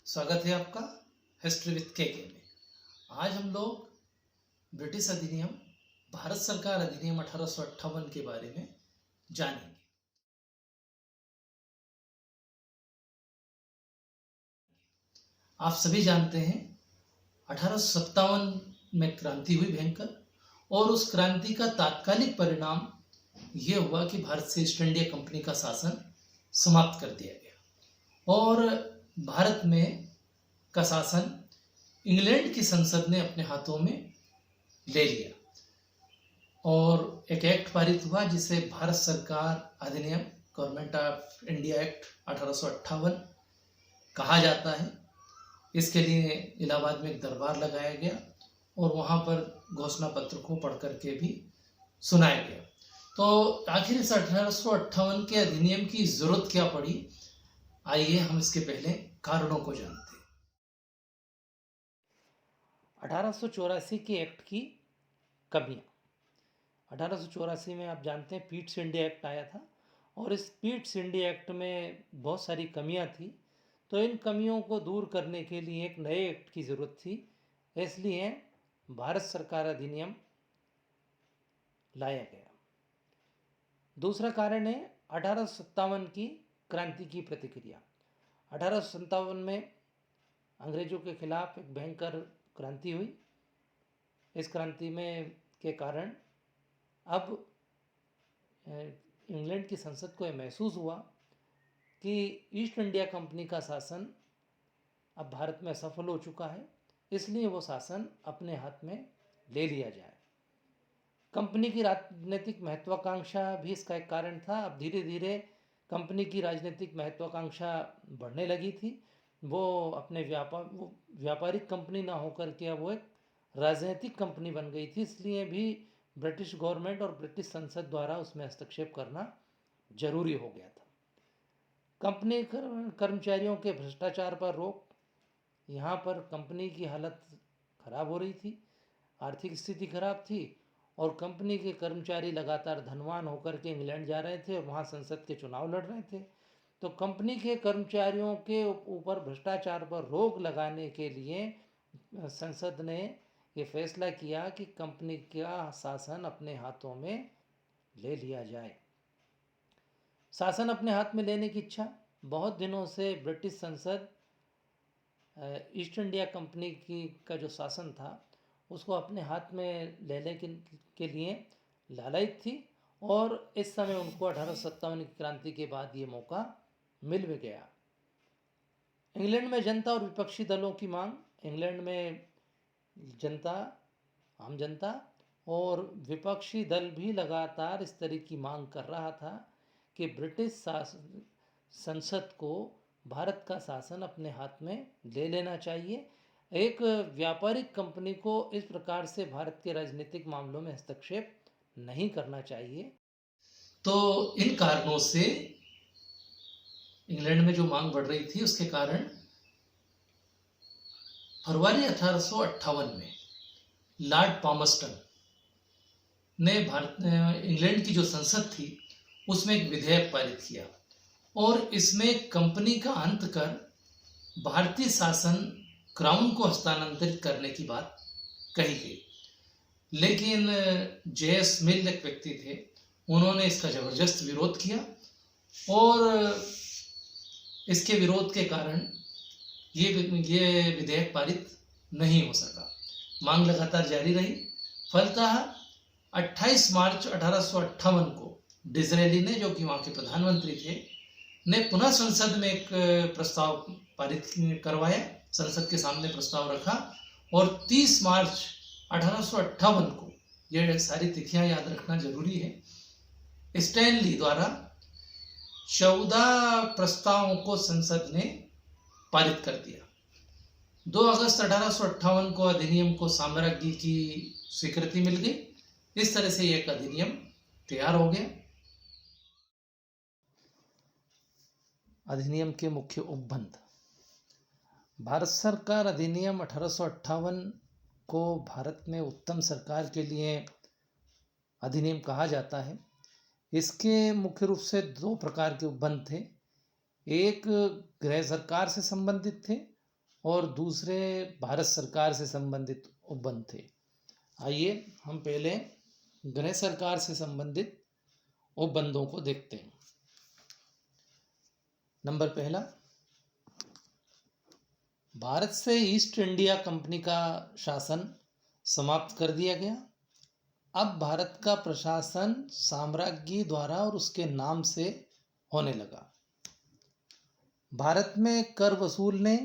स्वागत है आपका हिस्ट्री विद के में। आज हम लोग ब्रिटिश अधिनियम भारत सरकार अधिनियम 1858 के बारे में जानेंगे। आप सभी जानते हैं 1857 में क्रांति हुई भयंकर, और उस क्रांति का तात्कालिक परिणाम यह हुआ कि भारत से ईस्ट इंडिया कंपनी का शासन समाप्त कर दिया गया और भारत में का शासन इंग्लैंड की संसद ने अपने हाथों में ले लिया और एक एक्ट पारित हुआ जिसे भारत सरकार अधिनियम गवर्नमेंट ऑफ इंडिया एक्ट 1858 कहा जाता है। इसके लिए इलाहाबाद में एक दरबार लगाया गया और वहाँ पर घोषणा पत्र को पढ़ करके भी सुनाया गया। तो आखिर इस 1858 के अधिनियम की जरूरत क्या पड़ी, आइए हम इसके पहले कारणों को जानते हैं। 1884 के एक्ट की कमियां। 1884 में आप जानते हैं पीट्स इंडिया एक्ट आया था और इस पीट्स इंडिया एक्ट में बहुत सारी कमियां थी, तो इन कमियों को दूर करने के लिए एक नए एक्ट की ज़रूरत थी, इसलिए भारत सरकार अधिनियम लाया गया। दूसरा कारण है 1857 की क्रांति की प्रतिक्रिया। 1857 में अंग्रेजों के खिलाफ एक भयंकर क्रांति हुई। इस क्रांति में के कारण अब इंग्लैंड की संसद को यह महसूस हुआ कि ईस्ट इंडिया कंपनी का शासन अब भारत में असफल हो चुका है, इसलिए वो शासन अपने हाथ में ले लिया जाए। कंपनी की राजनीतिक महत्वाकांक्षा भी इसका एक कारण था। अब धीरे धीरे कंपनी की राजनीतिक महत्वाकांक्षा बढ़ने लगी थी। वो अपने व्यापारिक कंपनी ना होकर के अब वो एक राजनीतिक कंपनी बन गई थी, इसलिए भी ब्रिटिश गवर्नमेंट और ब्रिटिश संसद द्वारा उसमें हस्तक्षेप करना जरूरी हो गया था। कंपनी कर्मचारियों के भ्रष्टाचार पर रोक। यहाँ पर कंपनी की हालत खराब हो रही थी, आर्थिक स्थिति खराब थी और कंपनी के कर्मचारी लगातार धनवान होकर के इंग्लैंड जा रहे थे और वहाँ संसद के चुनाव लड़ रहे थे। तो कंपनी के कर्मचारियों के ऊपर भ्रष्टाचार पर रोक लगाने के लिए संसद ने ये फैसला किया कि कंपनी का शासन अपने हाथों में ले लिया जाए। शासन अपने हाथ में लेने की इच्छा बहुत दिनों से ब्रिटिश संसद ईस्ट इंडिया कंपनी का जो शासन था उसको अपने हाथ में लेने के लिए लालयित थी और इस समय उनको 1857 की क्रांति के बाद ये मौका मिल भी गया। इंग्लैंड में जनता और विपक्षी दलों की मांग। इंग्लैंड में जनता, आम जनता और विपक्षी दल भी लगातार इस तरह की मांग कर रहा था कि ब्रिटिश संसद को भारत का शासन अपने हाथ में ले लेना चाहिए। एक व्यापारिक कंपनी को इस प्रकार से भारत के राजनीतिक मामलों में हस्तक्षेप नहीं करना चाहिए। तो इन कारणों से इंग्लैंड में जो मांग बढ़ रही थी उसके कारण फरवरी 1858 में लॉर्ड पामस्टन ने इंग्लैंड की जो संसद थी उसमें एक विधेयक पारित किया और इसमें कंपनी का अंत कर भारतीय शासन क्राउन को हस्तांतरित करने की बात कही गई। लेकिन जे.एस. मिल एक व्यक्ति थे, उन्होंने इसका जबरदस्त विरोध किया और इसके विरोध के कारण ये विधेयक पारित नहीं हो सका। मांग लगातार जारी रही। फलतः 28 मार्च 1858 को डिज़रेली ने, जो कि वहाँ के प्रधानमंत्री थे, ने पुनः संसद में एक प्रस्ताव पारित करवाया, संसद के सामने प्रस्ताव रखा और 30 मार्च 1858 को, ये सारी तिथियां याद रखना जरूरी है, स्टैनली द्वारा 14 प्रस्तावों को संसद ने पारित कर दिया। 2 अगस्त 1858 को अधिनियम को साम्राज्य की स्वीकृति मिल गई। इस तरह से एक अधिनियम तैयार हो गया। अधिनियम के मुख्य उपबंध। भारत सरकार अधिनियम 1858 को भारत में उत्तम सरकार के लिए अधिनियम कहा जाता है। इसके मुख्य रूप से 2 प्रकार के उपबंध थे। एक गृह सरकार से संबंधित थे और दूसरे भारत सरकार से संबंधित उपबंध थे। आइए हम पहले गृह सरकार से संबंधित उपबंधों को देखते हैं। नंबर पहला, भारत से ईस्ट इंडिया कंपनी का शासन समाप्त कर दिया गया। अब भारत का प्रशासन साम्राज्ञी द्वारा और उसके नाम से होने लगा। भारत में कर वसूलने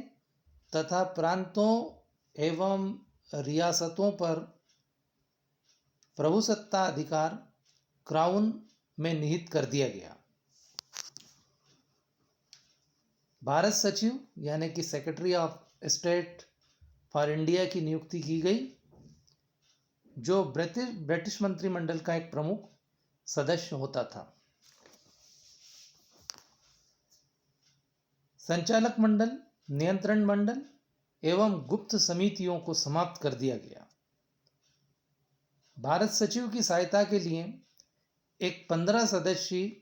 तथा प्रांतों एवं रियासतों पर प्रभुसत्ता अधिकार क्राउन में निहित कर दिया गया। भारत सचिव यानी कि secretary of state for India की नियुक्ति की गई, जो ब्रिटिश मंत्रिमंडल का एक प्रमुख सदस्य होता था। संचालक मंडल, नियंत्रण मंडल एवं गुप्त समितियों को समाप्त कर दिया गया। भारत सचिव की सहायता के लिए एक 15 सदस्यीय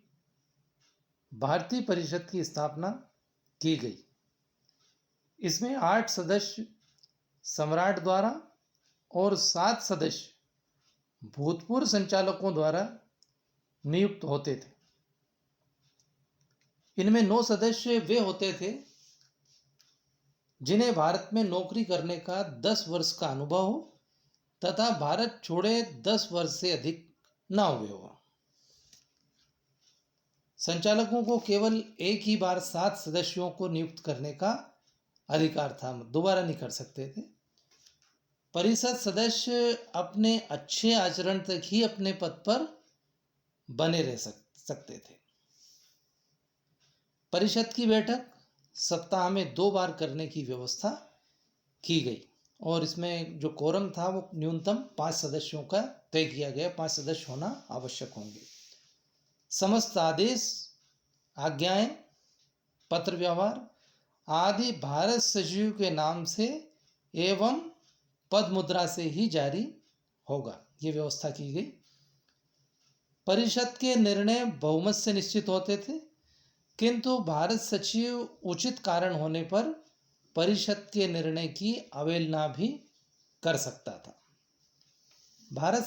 भारतीय परिषद की स्थापना की गई। इसमें 8 सदस्य सम्राट द्वारा और 7 सदस्य भूतपूर्व संचालकों द्वारा नियुक्त होते थे। इनमें 9 सदस्य वे होते थे जिन्हें भारत में नौकरी करने का 10 वर्ष का अनुभव हो तथा भारत छोड़े 10 वर्ष से अधिक न हुए हो। संचालकों को केवल एक ही बार 7 सदस्यों को नियुक्त करने का अधिकार था, दोबारा नहीं कर सकते थे। परिषद सदस्य अपने अच्छे आचरण तक ही अपने पद पर बने रह सकते थे। परिषद की बैठक सप्ताह में 2 बार करने की व्यवस्था की गई और इसमें जो कोरम था वो न्यूनतम 5 सदस्यों का तय किया गया। 5 सदस्य होना आवश्यक होंगे। समस्त आदेश, आज्ञाएं, पत्र व्यवहार आदि भारत सचिव के नाम से एवं पद मुद्रा से ही जारी होगा, ये व्यवस्था की गई। परिषद के निर्णय बहुमत से निश्चित होते थे, किंतु भारत सचिव उचित कारण होने पर परिषद के निर्णय की अवहेलना भी कर सकता था। भारत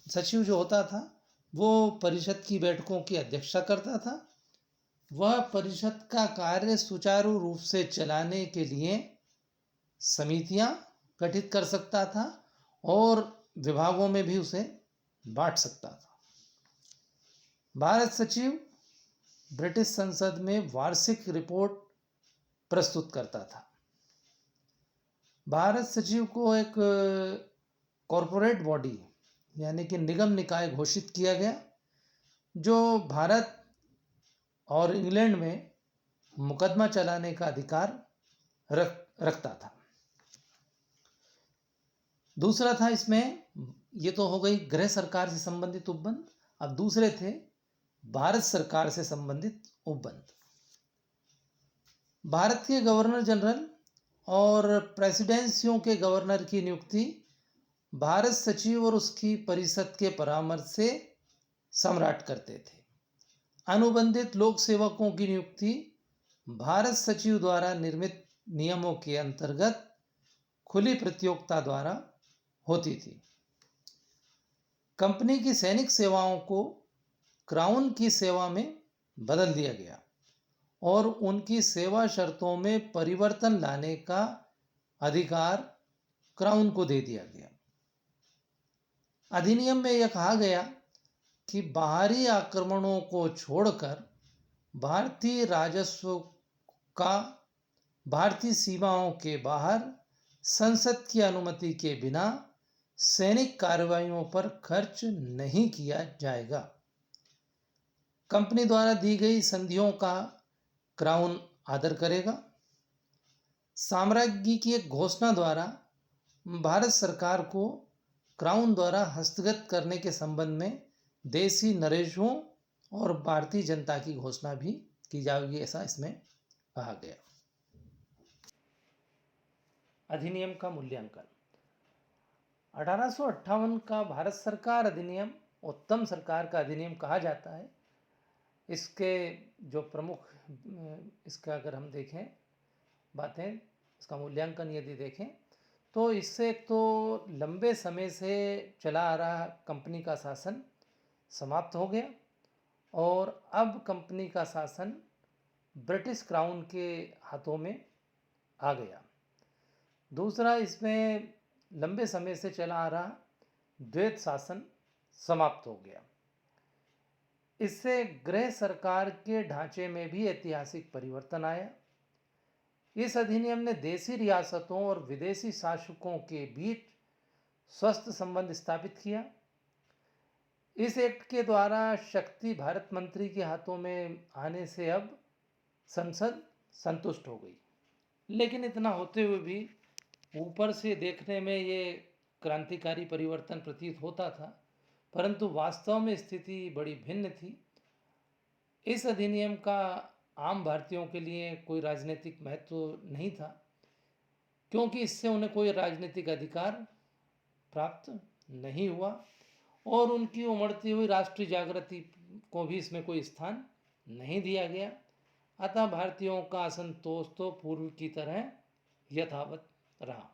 सचिव जो होता था वो परिषद की बैठकों की अध्यक्षता करता था। वह परिषद का कार्य सुचारू रूप से चलाने के लिए समितियां गठित कर सकता था और विभागों में भी उसे बांट सकता था। भारत सचिव ब्रिटिश संसद में वार्षिक रिपोर्ट प्रस्तुत करता था। भारत सचिव को एक कॉरपोरेट बॉडी यानी कि निगम निकाय घोषित किया गया, जो भारत और इंग्लैंड में मुकदमा चलाने का अधिकार रखता था। दूसरा था इसमें, ये तो हो गई गृह सरकार से संबंधित उपबंध। अब दूसरे थे भारत सरकार से संबंधित उपबंध। भारत के गवर्नर जनरल और प्रेसिडेंसियों के गवर्नर की नियुक्ति भारत सचिव और उसकी परिषद के परामर्श से सम्राट करते थे। अनुबंधित लोक सेवकों की नियुक्ति भारत सचिव द्वारा निर्मित नियमों के अंतर्गत खुली प्रतियोगिता द्वारा होती थी। कंपनी की सैनिक सेवाओं को क्राउन की सेवा में बदल दिया गया और उनकी सेवा शर्तों में परिवर्तन लाने का अधिकार क्राउन को दे दिया गया। अधिनियम में यह कहा गया कि बाहरी आक्रमणों को छोड़कर भारतीय राजस्व का भारतीय सीमाओं के बाहर संसद की अनुमति के बिना सैनिक कार्रवाइयों पर खर्च नहीं किया जाएगा। कंपनी द्वारा दी गई संधियों का क्राउन आदर करेगा। साम्राज्ञी की एक घोषणा द्वारा भारत सरकार को क्राउन द्वारा हस्तगत करने के संबंध में देशी नरेशों और भारतीय जनता की घोषणा भी की जाएगी, ऐसा इसमें कहा गया। अधिनियम का मूल्यांकन। 1858 का भारत सरकार अधिनियम उत्तम सरकार का अधिनियम कहा जाता है। इसके जो प्रमुख इसका अगर हम देखें बातें, इसका मूल्यांकन यदि देखें तो इससे एक तो लंबे समय से चला आ रहा कंपनी का शासन समाप्त हो गया और अब कंपनी का शासन ब्रिटिश क्राउन के हाथों में आ गया। दूसरा, इसमें लंबे समय से चला आ रहा द्वैत शासन समाप्त हो गया। इससे गृह सरकार के ढांचे में भी ऐतिहासिक परिवर्तन आया। इस अधिनियम ने देशी रियासतों और विदेशी शासकों के बीच स्वस्थ संबंध स्थापित किया। इस एक्ट के द्वारा शक्ति भारत मंत्री के हाथों में आने से अब संसद संतुष्ट हो गई। लेकिन इतना होते हुए भी ऊपर से देखने में ये क्रांतिकारी परिवर्तन प्रतीत होता था, परंतु वास्तव में स्थिति बड़ी भिन्न थी। इस अधिनियम का आम भारतीयों के लिए कोई राजनीतिक महत्व नहीं था, क्योंकि इससे उन्हें कोई राजनीतिक अधिकार प्राप्त नहीं हुआ और उनकी उमड़ती हुई राष्ट्रीय जागृति को भी इसमें कोई स्थान नहीं दिया गया। अतः भारतीयों का असंतोष तो पूर्व की तरह यथावत रहा।